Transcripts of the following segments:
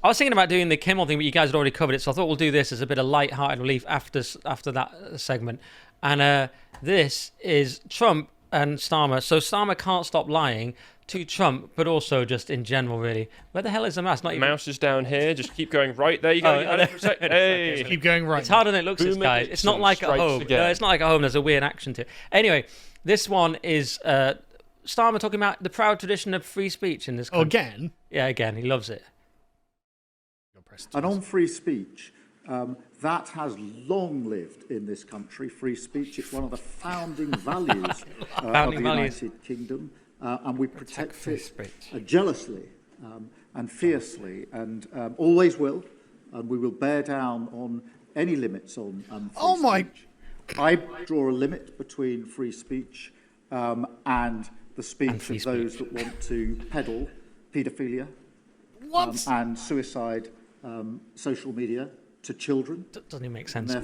I was thinking about doing the Kimmel thing, but you guys had already covered it, so I thought we'll do this as a bit of light-hearted relief after that segment. And this is Trump and Starmer. So Starmer can't stop lying to Trump, but also just in general, really. Where the hell is the mouse? Not even... Mouse is down here. Just keep going right. There you go. Hey. Keep going right. It's harder than it looks, this guy. It's not like at home. No, it's not like at home. There's a weird action to it. Anyway, this one is Starmer talking about the proud tradition of free speech in this country. Again? Yeah, again. He loves it. And on free speech, that has long lived in this country, free speech. It's one of the founding values of the United Kingdom, and we protect it jealously and fiercely, and always will, and we will bear down on any limits on free speech. I draw a limit between free speech and the speech of those that want to peddle paedophilia and suicide social media to children. That doesn't even make sense. I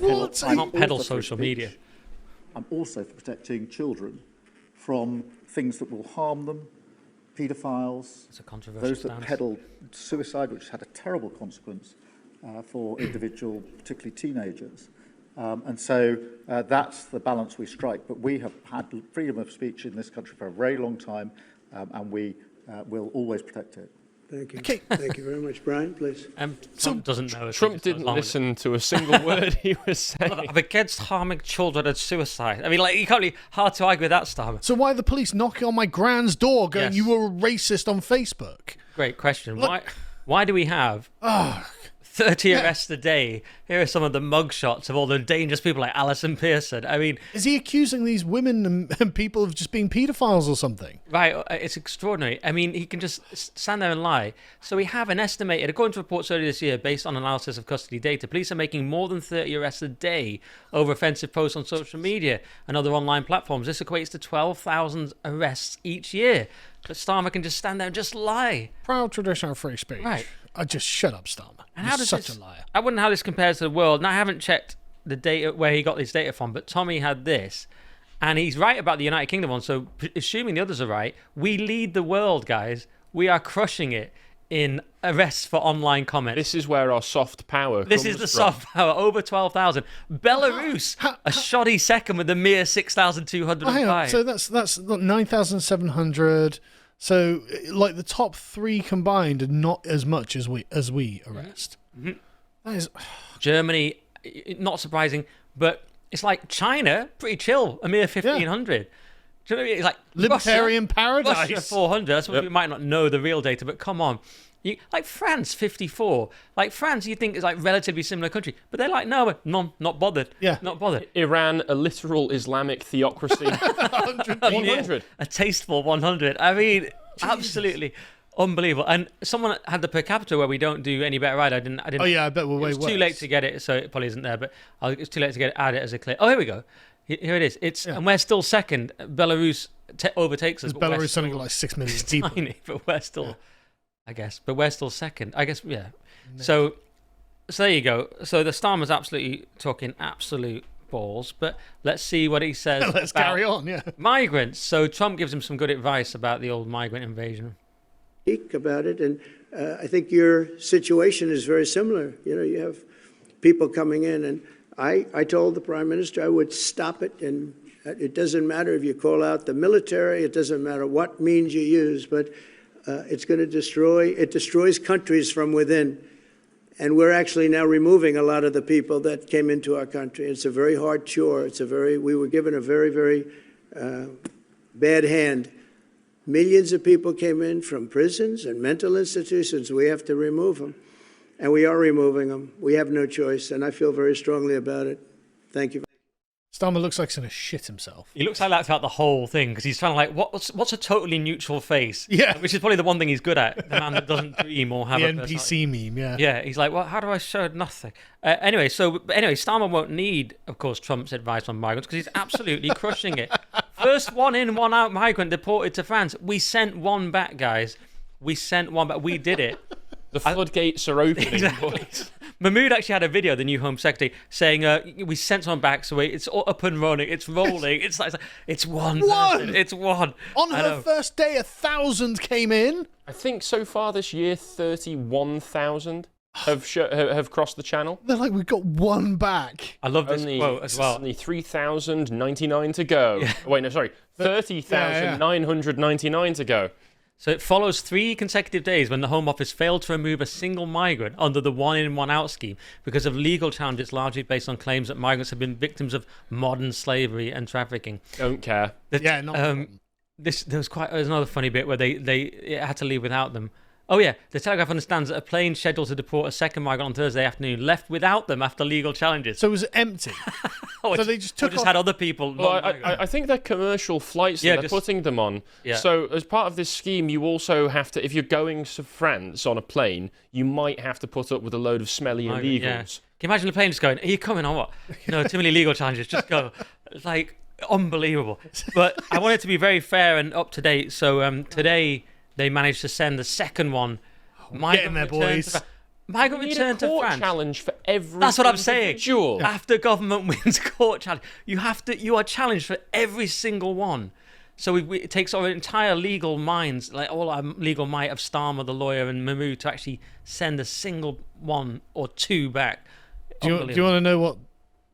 can't peddle social media. I'm also for protecting children from things that will harm them, paedophiles, those that peddle suicide, which had a terrible consequence for individual, particularly teenagers. And so that's the balance we strike. But we have had freedom of speech in this country for a very long time, and we will always protect it. Thank you. Okay. Thank you very much. Brian, please. Trump doesn't know. Trump didn't listen to a single word he was saying. I'm against harming children and suicide. I mean, like, you can't be hard to argue with that, Starmer. So why are the police knocking on my grand's door going, you were a racist on Facebook? Great question. Why do we have 30 arrests a day? Here are some of the mugshots of all the dangerous people like Alison Pearson. I mean... Is he accusing these women and people of just being paedophiles or something? Right, it's extraordinary. I mean, he can just stand there and lie. So we have an estimated, according to reports earlier this year, based on analysis of custody data, police are making more than 30 arrests a day over offensive posts on social media and other online platforms. This equates to 12,000 arrests each year. But Starmer can just stand there and just lie. Proud tradition of free speech. Right. I just shut up, Starmer. And You're such a liar. I wonder how this compares to the world. Now, I haven't checked the data where he got this data from, but Tommy had this. And he's right about the United Kingdom one. So assuming the others are right, we lead the world, guys. We are crushing it in arrests for online comments. This is where our soft power comes This is the soft power. Over 12,000. Belarus, a shoddy second with a mere 6,205. Hang on. So that's 9,700. So, like, the top three combined are not as much as we arrest. Mm-hmm. That is... Germany, not surprising, but it's like China, pretty chill, a mere 1,500. Do you know what I mean? It's like libertarian paradise. Russia 400. That's what we might not know the real data, but come on. Like France, 54. Like France, you think is like relatively similar country, but they're like, no, not bothered. Yeah, not bothered. Iran, a literal Islamic theocracy. 100. A tasteful 100. I mean, absolutely unbelievable. And someone had the per capita where we don't do any better. Right? I didn't. Oh yeah, I bet we're way worse. worse. It's too late to get it, so it probably isn't there. But it's too late to add it as a clip. Oh, here we go. Here it is. And we're still second. Belarus overtakes us. Belarus is only got like 6 million people. Tiny, but we're still. Yeah. I guess, but we're still second. I guess, yeah. So there you go. So the Starmer's absolutely talking absolute balls, but let's see what he says. Let's carry on, yeah. Migrants. So Trump gives him some good advice about the old migrant invasion. Speak about it, and I think your situation is very similar. You know, you have people coming in, and I told the Prime Minister I would stop it, and it doesn't matter if you call out the military, it doesn't matter what means you use, but it's going to destroys countries from within. And we're actually now removing a lot of the people that came into our country. It's a very hard chore. We were given a very, very bad hand. Millions of people came in from prisons and mental institutions. We have to remove them. And we are removing them. We have no choice. And I feel very strongly about it. Thank you. Starmer looks like he's going to shit himself. He looks like that throughout the whole thing because he's trying to like, what's a totally neutral face? Yeah. Which is probably the one thing he's good at. The man that doesn't dream or have the a NPC meme, yeah. Yeah, he's like, well, how do I show nothing? Anyway, Starmer won't need, of course, Trump's advice on migrants because he's absolutely crushing it. First one in, one out migrant deported to France. We sent one back, guys. We sent one back. We did it. The floodgates are opening. Exactly. Mahmood actually had a video, the new Home Secretary, saying we sent someone back, so it's all up and running, it's rolling. It's one. Person. It's one. On her first day, 1,000 came in. I think so far this year, 31,000 have crossed the channel. They're like, we've got one back. I love this quote as well. Only 3,099 to go. Yeah. Wait, no, sorry. 30,999 to go. So it follows 3 consecutive days when the Home Office failed to remove a single migrant under the one-in, one-out scheme because of legal challenges largely based on claims that migrants have been victims of modern slavery and trafficking. Don't care. Yeah, not. There's another funny bit where they had to leave without them. Oh yeah, the Telegraph understands that a plane scheduled to deport a second migrant on Thursday afternoon left without them after legal challenges. So it was empty. So they just took off. had other people. Well, I think they're commercial flights that they're putting them on. Yeah. So as part of this scheme, you also have to, if you're going to France on a plane, you might have to put up with a load of smelly illegals. Yeah. Can you imagine the plane just going, are you coming or what? No, too many legal challenges, just go. It's like, unbelievable. But I want it to be very fair and up to date. So today they managed to send the second one. Get in there, boys. Migrant return to France. Challenge for every. That's what I'm saying. Individual. After government wins court challenge, you are challenged for every single one. So it takes our entire legal minds, like all our legal might of Starmer, the lawyer, and Mahmood to actually send a single one or two back. Do you want to know what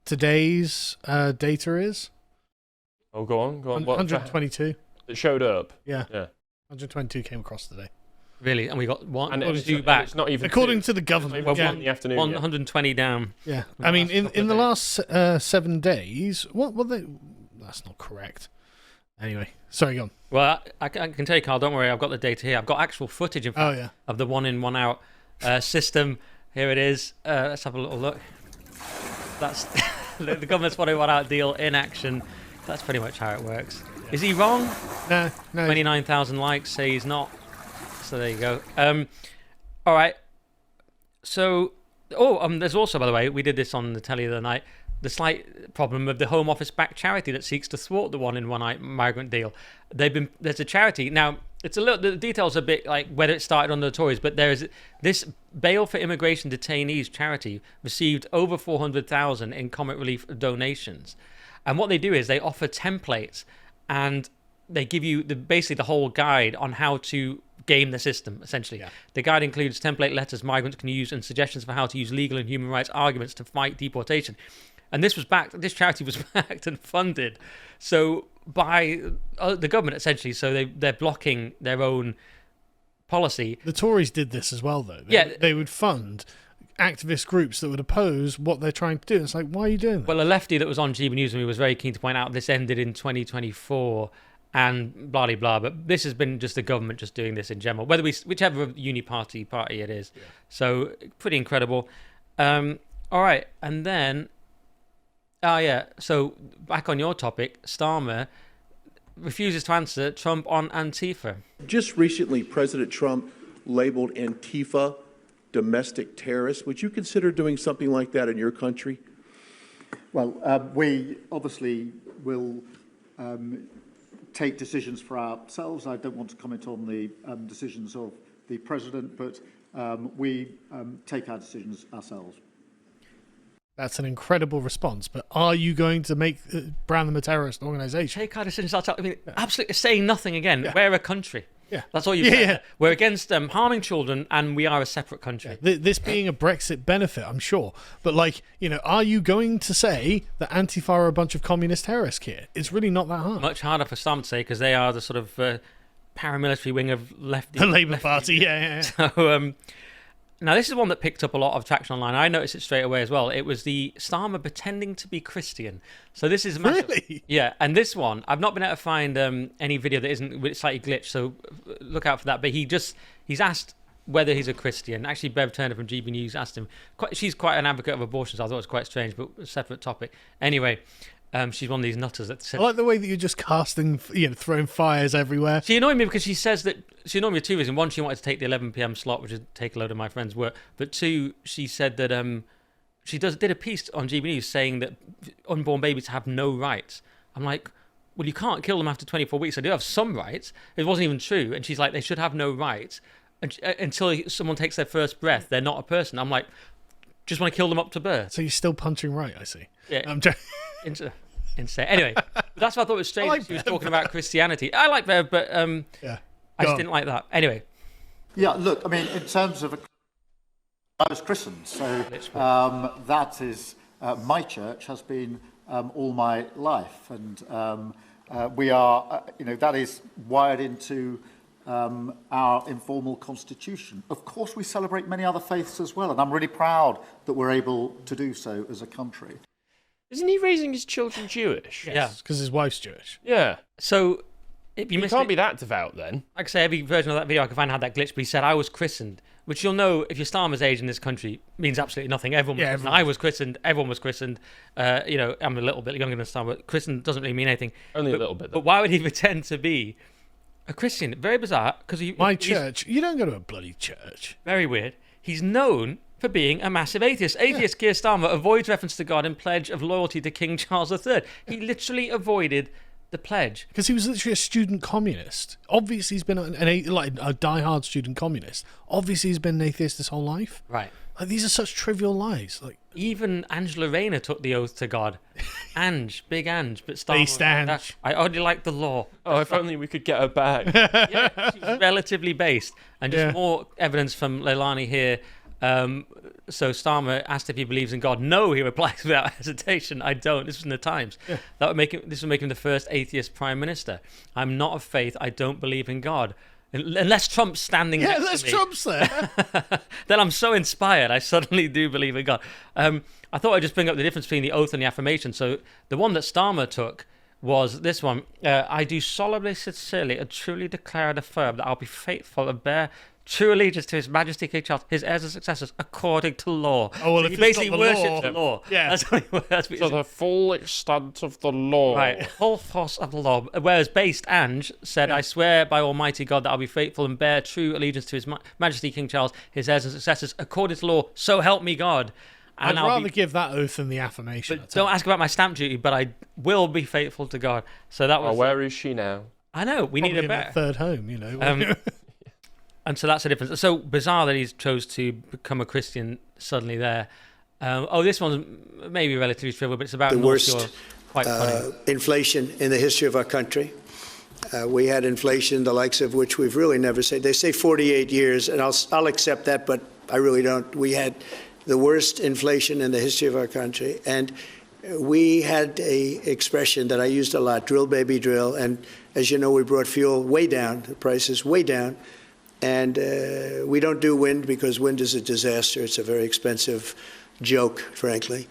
today's data is? Oh, go on. 122. It showed up. Yeah. 122 came across today. Really? And we got one and or two back. It's not even according to the government. Well, in the afternoon. 120 down. Yeah. I mean, in the last 7 days, what they? That's not correct. Anyway, sorry, go on. Well, I can tell you, Carl. Don't worry, I've got the data here. I've got actual footage, in fact, of the one-in, one-out system. Here it is. Let's have a little look. That's the government's one-in, one-out deal in action. That's pretty much how it works. Yeah. Is he wrong? No. 29,000 likes say he's not. So there you go. All right. So, there's also, by the way, we did this on the telly the other night, the slight problem of the Home Office-backed charity that seeks to thwart the one-in, one-out migrant deal. There's a charity now. The details are a bit like whether it started under the Tories, but there is this Bail for Immigration Detainees charity received over 400,000 in comic relief donations, and what they do is they offer templates and they give you basically the whole guide on how to game the system, essentially. Yeah. The guide includes template letters migrants can use and suggestions for how to use legal and human rights arguments to fight deportation. And this charity was backed and funded by the government, essentially. So they're blocking their own policy. The Tories did this as well, though. They would fund activist groups that would oppose what they're trying to do. It's like, why are you doing that? Well, a lefty that was on GB News with me was very keen to point out this ended in 2024 and blah, blah, blah. But this has been just the government just doing this in general, whichever uni-party it is. Yeah. So pretty incredible. All right. And then, so back on your topic, Starmer refuses to answer Trump on Antifa. Just recently, President Trump labeled Antifa domestic terrorists. Would you consider doing something like that in your country? Well, we obviously will take decisions for ourselves. I don't want to comment on the decisions of the president, but we take our decisions ourselves. That's an incredible response, but are you going to brand them a terrorist organization? Take our decisions ourselves. I mean, absolutely saying nothing again. Yeah. We're a country. Yeah. That's all you've said. Yeah. We're against harming children, and we are a separate country. Yeah. This being a Brexit benefit, I'm sure. But, are you going to say that Antifa are a bunch of communist terrorists here? It's really not that hard. Much harder for some to say, because they are the sort of paramilitary wing of lefty. The Labour Party, yeah. So, now, this is one that picked up a lot of traction online. I noticed it straight away as well. It was the Starmer pretending to be Christian. So this is massive. Really? Yeah, and this one, I've not been able to find any video that isn't slightly glitched, so look out for that. But he's asked whether he's a Christian. Actually, Bev Turner from GB News asked him. She's quite an advocate of abortion, so I thought it was quite strange, but a separate topic. Anyway, she's one of these nutters that said... I like the way that you're just casting, throwing fires everywhere. She annoyed me because she says that... She annoyed me for two reasons. One, she wanted to take the 11 p.m. slot, which would take a load of my friends' work. But two, she said that she did a piece on GB News saying that unborn babies have no rights. I'm like, well, you can't kill them after 24 weeks. They do have some rights. It wasn't even true. And she's like, they should have no rights. Until someone takes their first breath, they're not a person. I'm like, just want to kill them up to birth. So you're still punching right, I see. Yeah. I'm insane. Anyway, that's what I thought was strange. She was talking about Christianity. I like Bev, but I just didn't like that. Anyway, Yeah, look, I mean, in terms of, I was christened, so that is, my church has been all my life, and we are, that is wired into our informal constitution. Of course, we celebrate many other faiths as well, and I'm really proud that we're able to do so as a country. Isn't he raising his children Jewish? Yeah, because his wife's Jewish. Yeah. So if you can't be that devout then. Like I say, every version of that video I can find had that glitch, but he said I was christened, which you'll know if you're Starmer's age in this country means absolutely nothing. I was christened, everyone was christened. I'm a little bit younger than Starmer. Christened doesn't really mean anything. Only a little bit, though. But why would he pretend to be a Christian? Very bizarre, because my church. You don't go to a bloody church. Very weird. He's known for being a massive atheist. Atheist Keir Starmer avoids reference to God and pledge of loyalty to King Charles III. He literally avoided the pledge because he was literally a student communist. Obviously, he's been a diehard student communist. Obviously, he's been an atheist his whole life. Right. Like, these are such trivial lies. Like even Angela Rayner took the oath to God. Big Ange, but Starmer. Based Ange. I only like the law. Oh, if only we could get her back. Yeah, she's relatively based, and just more evidence from Leilani here. So Starmer asked if he believes in God. No, he replies without hesitation. I don't. This was in the Times. Yeah. This would make him the first atheist prime minister. I'm not of faith. I don't believe in God. Unless Trump's standing next to me. unless Trump's there. Then I'm so inspired. I suddenly do believe in God. I thought I'd just bring up the difference between the oath and the affirmation. So the one that Starmer took was this one. I do solemnly, sincerely, and truly declare and affirm that I'll be faithful and bear true allegiance to His Majesty King Charles, his heirs and successors, according to law. Oh, well, so if he basically worships law, the law. Yeah. That's what So the full extent of the law. Right, full force of the law. Whereas based Ange said, I swear by Almighty God that I'll be faithful and bear true allegiance to His Majesty King Charles, his heirs and successors, according to law, so help me God. And I'd rather give that oath than the affirmation. But don't ask about my stamp duty, but I will be faithful to God. So that was... where is she now? I know, we Probably need a in better... her third home, And so that's the difference. So bizarre that he's chose to become a Christian suddenly there. This one's maybe relatively trivial, but it's about the North worst Shore. Quite funny. Inflation in the history of our country. We had inflation, the likes of which we've really never seen. They say 48 years, and I'll accept that, but I really don't. We had the worst inflation in the history of our country, and we had a expression that I used a lot, drill, baby, drill, and as you know, we brought fuel way down, the prices way down. And we don't do wind because wind is a disaster. It's a very expensive joke, frankly.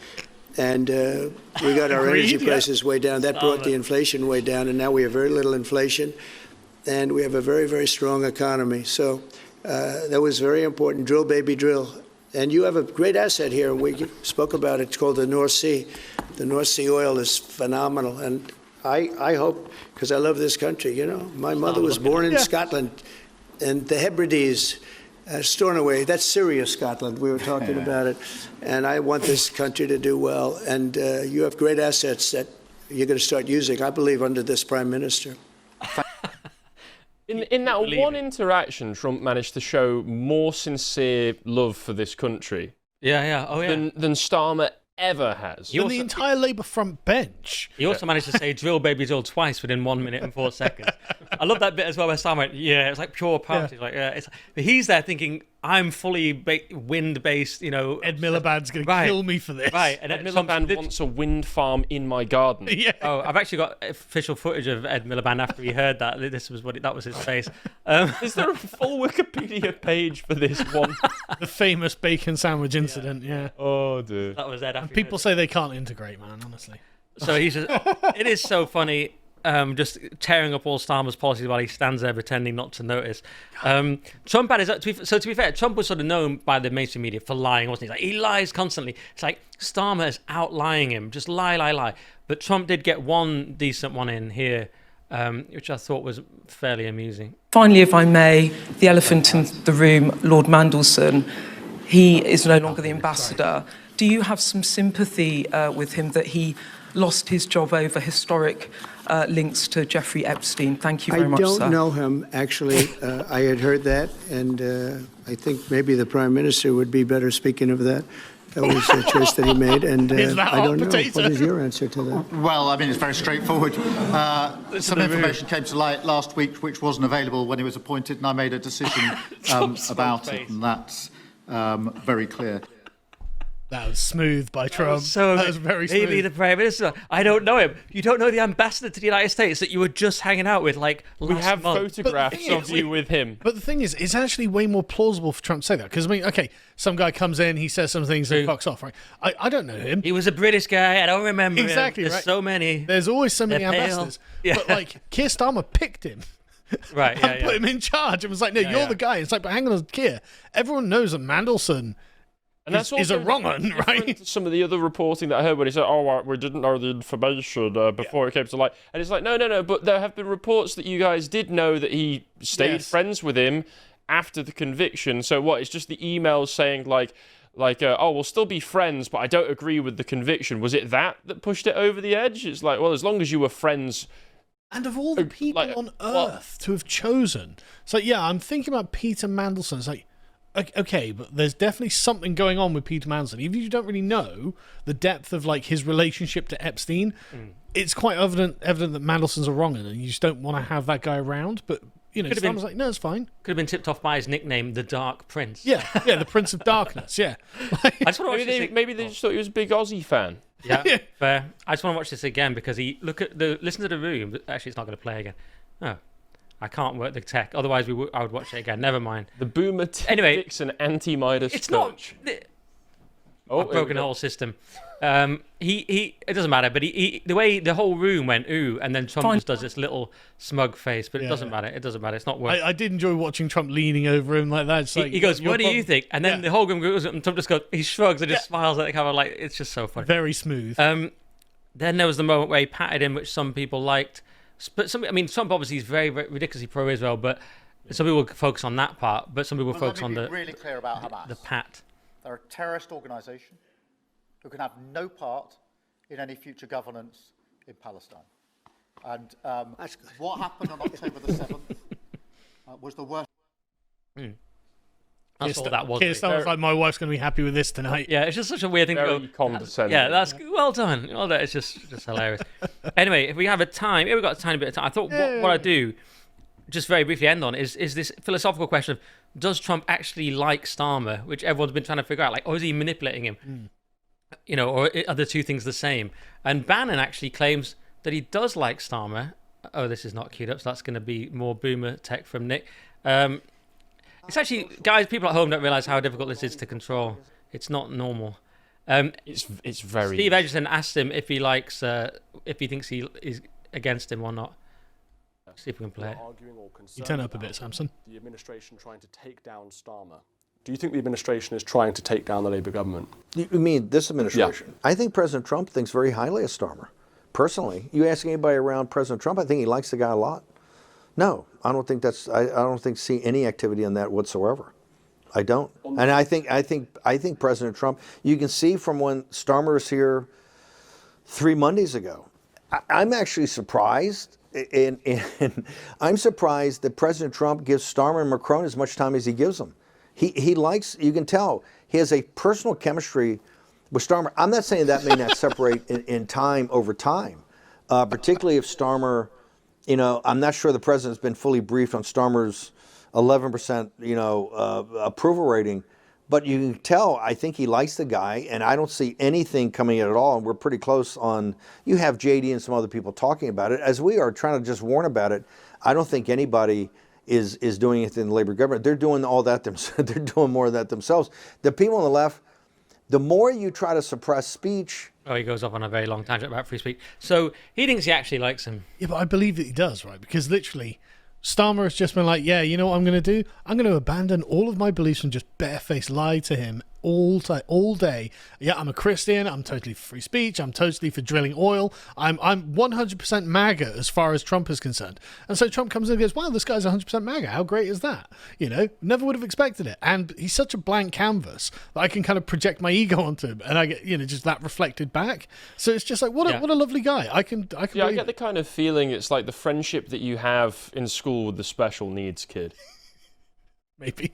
And we got our energy prices way down. That brought the inflation way down. And now we have very little inflation. And we have a very, very strong economy. So that was very important. Drill, baby, drill. And you have a great asset here. We spoke about it. It's called the North Sea. The North Sea oil is phenomenal. And I hope, because I love this country, my mother was born in Scotland. And the Hebrides, Stornoway, that's Syria, Scotland. We were talking about it. And I want this country to do well. And you have great assets that you're going to start using, I believe, under this prime minister. In that one interaction, Trump managed to show more sincere love for this country. Yeah. Than Starmer ever has. And the entire Labour front bench. He also managed to say drill, baby, drill twice within 1 minute and 4 seconds. I love that bit as well where Starmer went, it's like pure party. Yeah. But he's there thinking, I'm fully wind-based, Ed Miliband's going to kill me for this. Right. And Ed Miliband wants a wind farm in my garden. Yeah. Oh, I've actually got official footage of Ed Miliband after he heard that. That was his face. Is there a full Wikipedia page for this one? The famous bacon sandwich incident, yeah. Oh, dude. That was Ed after People say they can't integrate, man, honestly. So it is so funny. Just tearing up all Starmer's policies while he stands there pretending not to notice. Trump had to be fair, Trump was sort of known by the mainstream media for lying, wasn't he? Like, he lies constantly. It's like Starmer is out-lying him, just lie. But Trump did get one decent one in here, which I thought was fairly amusing. Finally, if I may, the elephant in the room, Lord Mandelson, he is no longer the ambassador. Do you have some sympathy with him that he lost his job over historic links to Jeffrey Epstein? Thank you very much, sir. I don't know him, actually. I had heard that, and I think maybe the Prime Minister would be better speaking of that. That was a choice that he made, and Is that I don't know. potato? What is your answer to that? Well, I mean, it's very straightforward. Some information came to light last week which wasn't available when he was appointed, and I made a decision about it, and that's very clear. That was smooth by Trump. So that was very smooth. maybe the Prime Minister. I don't know him. You don't know the ambassador to the United States that you were just hanging out with like last We have month. photographs of you with him. But the thing is, it's actually way more plausible for Trump to say that. Because, I mean, okay, some guy comes in, he says some things and fucks off, right? I don't know him. He was a British guy. I don't remember Exactly, him. There's right. so many. There's always so many They're pale. ambassadors. Yeah. But, like, Keir Starmer picked him. Right, and put him in charge. It was like, no, you're the guy. It's like, but hang on, Keir. Everyone knows that Mandelson And that's is a also wrong one, different right? to some of the other reporting that I heard when he said, we didn't know the information before it came to light. And it's like, no, but there have been reports that you guys did know that he stayed friends with him after the conviction. So what, it's just the emails saying we'll still be friends, but I don't agree with the conviction. Was it that pushed it over the edge? It's like, well, as long as you were friends. And of all the people on earth to have chosen. So, yeah, I'm thinking about Peter Mandelson. It's like, okay, but there's definitely something going on with Peter Mandelson. Even if you don't really know the depth of like his relationship to Epstein, it's quite evident that Mandelson's a wrong 'un, and you just don't want to have that guy around. But you know, Starmer's like, no, it's fine. Could have been tipped off by his nickname, the Dark Prince. Yeah, the Prince of Darkness. Yeah. I just want to watch Maybe they just thought he was a big Aussie fan. Yeah, fair. I just want to watch this again because listen to the room. Actually, it's not going to play again. Oh, I can't work the tech. Otherwise, I would watch it again. Never mind. The Boomer Dixon anti-Midas It's coach. I've broken the whole system. It doesn't matter, but the way the whole room went ooh, and then Trump just does this little smug face, but it doesn't matter. It doesn't matter. It's not worth. I did enjoy watching Trump leaning over him like that. It's like, he goes, "What do you think?" And then the whole room goes, and Trump just goes, he shrugs and just smiles at the camera, like it's just so funny. Very smooth. Then there was the moment where he patted him, which some people liked. But Trump obviously is very, very ridiculously pro-Israel, but some people focus on that part, but some people focus on the really clear about Hamas. the pat. They're a terrorist organisation who can have no part in any future governance in Palestine. And what happened on October the 7th was the worst. That's all that was. Keir Starmer's like, my wife's going to be happy with this tonight. Yeah, it's just such a weird thing to Very go. condescending. Yeah, that's well done. Well done. It's just hilarious. Anyway, if we have a time, we've got a tiny bit of time. I thought what I'd do, just very briefly end on, is this philosophical question of, does Trump actually like Starmer, which everyone's been trying to figure out, like, or is he manipulating him? You know, or are the two things the same? And Bannon actually claims that he does like Starmer. Oh, this is not queued up, so that's going to be more boomer tech from Nick. It's actually, guys, people at home don't realise how difficult this is to control. It's not normal. It's very. Steve Edgerton asked him if he likes, if he thinks he is against him or not. See if we can play it. You turn up a bit, Samson. The administration trying to take down Starmer. Do you think the administration is trying to take down the Labour government? You mean this administration? Yeah. I think President Trump thinks very highly of Starmer. Personally, you ask anybody around President Trump, I think he likes the guy a lot. No, I don't think see any activity on that whatsoever. I don't. And I think President Trump, you can see from when Starmer was here 3 Mondays ago, I'm actually surprised. And I'm surprised that President Trump gives Starmer and Macron as much time as he gives them. He likes, you can tell, he has a personal chemistry with Starmer. I'm not saying that may not separate in time over time, particularly if Starmer, I'm not sure the president's been fully briefed on Starmer's 11%, approval rating, but you can tell, I think he likes the guy, and I don't see anything coming in at all, and we're pretty close on, you have JD and some other people talking about it, as we are trying to just warn about it. I don't think anybody is doing it in the Labour government. They're doing all that themselves. They're doing more of that themselves. The people on the left, the more you try to suppress speech. Oh, he goes off on a very long tangent about free speech. So he thinks he actually likes him. Yeah, but I believe that he does, right? Because literally, Starmer has just been like, yeah, you know what I'm going to do? I'm going to abandon all of my beliefs and just barefaced lie to him all day. Yeah, I'm a Christian. I'm totally for free speech. I'm totally for drilling oil. I'm 100% MAGA as far as Trump is concerned. And so Trump comes in and goes, wow, this guy's 100% MAGA. How great is that? Never would have expected it. And he's such a blank canvas that I can kind of project my ego onto him, and I get just that reflected back. So it's just like, what a lovely guy. I can. Yeah, I get the kind of feeling it's like the friendship that you have in school with the special needs kid. Maybe.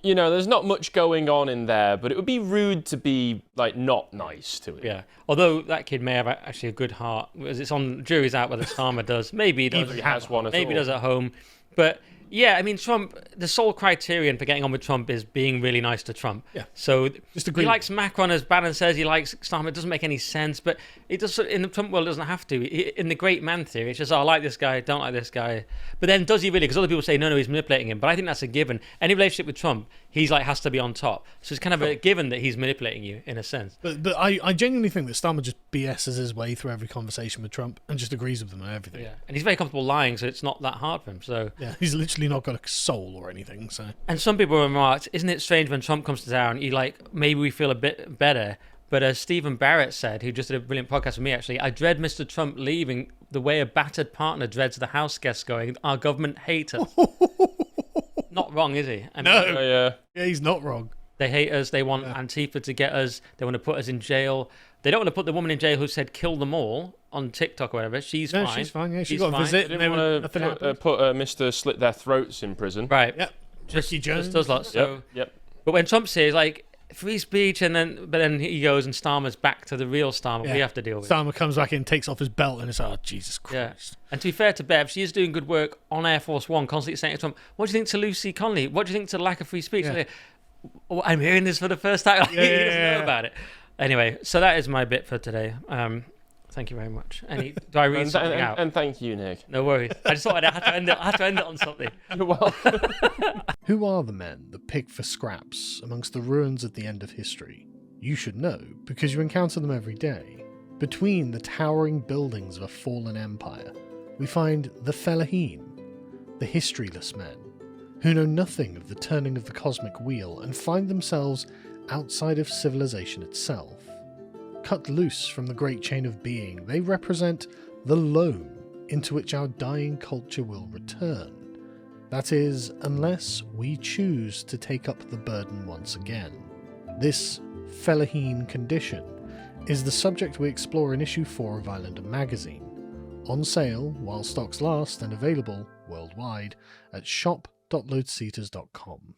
you know, there's not much going on in there, but it would be rude to be like not nice to him. Yeah. Although that kid may have actually a good heart. It's on jury's out whether Starmer does. Maybe he does. He has one at Maybe he all. does at home. But yeah, I mean, Trump. The sole criterion for getting on with Trump is being really nice to Trump. Yeah. So Just agree. he likes Macron, as Bannon says. He likes Starmer. It doesn't make any sense, but it does. In the Trump world, it doesn't have to. In the great man theory, it's just, I like this guy, don't like this guy. But then, does he really? Because other people say no, he's manipulating him. But I think that's a given. Any relationship with Trump, he's like has to be on top. So it's kind of a given that he's manipulating you in a sense. But I genuinely think that Starmer just BS's his way through every conversation with Trump and just agrees with them on everything. Yeah, and he's very comfortable lying, so it's not that hard for him. So yeah, he's literally not got a soul or anything. So, and some people remarked, "Isn't it strange when Trump comes to town? You like maybe we feel a bit better." But as Stephen Barrett said, who just did a brilliant podcast with me, actually, I dread Mr. Trump leaving the way a battered partner dreads the house guests going. Our government hates us. Not wrong, is he? I mean, no, yeah, he's not wrong. They hate us. They want Antifa to get us. They want to put us in jail. They don't want to put the woman in jail who said "kill them all" on TikTok or whatever. She's fine. She's fine. Yeah, she's got a visit. They didn't want to put Mr. Slit Their Throats in prison. Right. Yep. Ricky Jones just does lots. So, yep. But when Trump says like free speech, but then he goes and Starmer's back to the real Starmer. Yeah. We have to deal with. Starmer comes back in, takes off his belt, and it's Jesus Christ. Yeah. And to be fair to Bev, she is doing good work on Air Force One, constantly saying to Trump, "What do you think to Lucy Conley? What do you think to lack of free speech?" Yeah. Like, oh, I'm hearing this for the first time. He doesn't know about it. Anyway, so that is my bit for today. Thank you very much. Do I read something out? And thank you, Nick. No worries. I just thought I had to end it on something. You're welcome. Who are the men that pick for scraps amongst the ruins at the end of history? You should know, because you encounter them every day. Between the towering buildings of a fallen empire, we find the Fellaheen, the historyless men, who know nothing of the turning of the cosmic wheel and find themselves outside of civilization itself. Cut loose from the great chain of being, they represent the loam into which our dying culture will return. That is, unless we choose to take up the burden once again. This Fellaheen condition is the subject we explore in issue 4 of Islander magazine, on sale while stocks last and available worldwide at shop.loadseaters.com.